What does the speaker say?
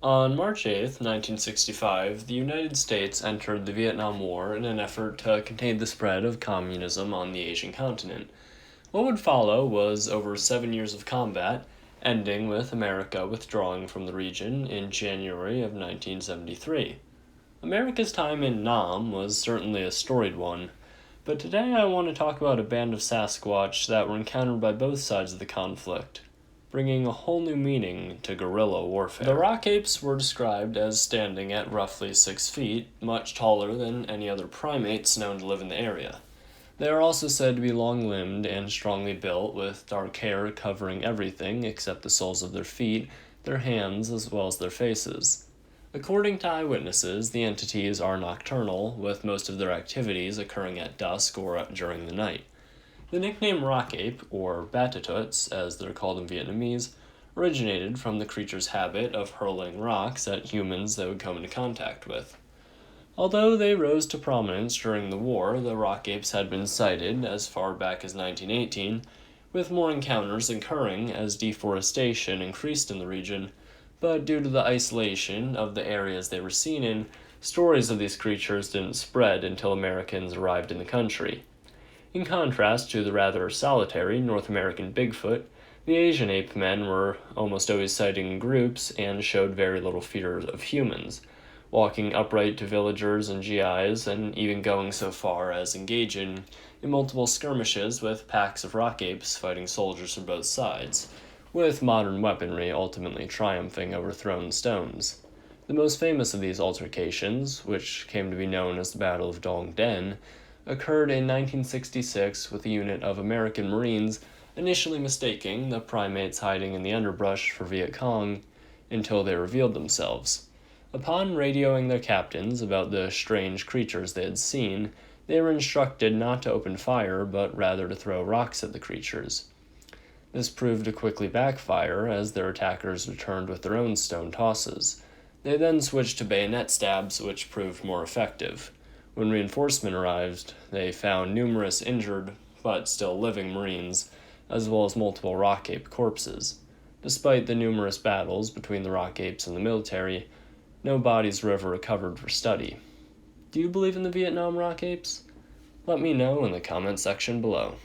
On March 8th, 1965, the United States entered the Vietnam War in an effort to contain the spread of communism on the Asian continent. What would follow was over 7 years of combat, ending with America withdrawing from the region in January of 1973. America's time in Nam was certainly a storied one, but today I want to talk about a band of Sasquatch that were encountered by both sides of the conflict, bringing a whole new meaning to guerrilla warfare. The rock apes were described as standing at roughly 6 feet, much taller than any other primates known to live in the area. They are also said to be long-limbed and strongly built, with dark hair covering everything except the soles of their feet, their hands, as well as their faces. According to eyewitnesses, the entities are nocturnal, with most of their activities occurring at dusk or during the night. The nickname rock ape, or batatuts, as they're called in Vietnamese, originated from the creature's habit of hurling rocks at humans they would come into contact with. Although they rose to prominence during the war, the rock apes had been sighted as far back as 1918, with more encounters occurring as deforestation increased in the region, but due to the isolation of the areas they were seen in, stories of these creatures didn't spread until Americans arrived in the country. In contrast to the rather solitary North American Bigfoot, the Asian ape men were almost always sighted in groups and showed very little fear of humans, walking upright to villagers and GIs, and even going so far as engaging in multiple skirmishes with packs of rock apes fighting soldiers from both sides, with modern weaponry ultimately triumphing over thrown stones. The most famous of these altercations, which came to be known as the Battle of Dong Den, occurred in 1966 with a unit of American Marines initially mistaking the primates hiding in the underbrush for Viet Cong until they revealed themselves. Upon radioing their captains about the strange creatures they had seen, they were instructed not to open fire but rather to throw rocks at the creatures. This proved to quickly backfire as their attackers returned with their own stone tosses. They then switched to bayonet stabs, which proved more effective. When reinforcement arrived, they found numerous injured but still living Marines, as well as multiple rock ape corpses. Despite the numerous battles between the rock apes and the military, no bodies were ever recovered for study. Do you believe in the Vietnam rock apes? Let me know in the comment section below.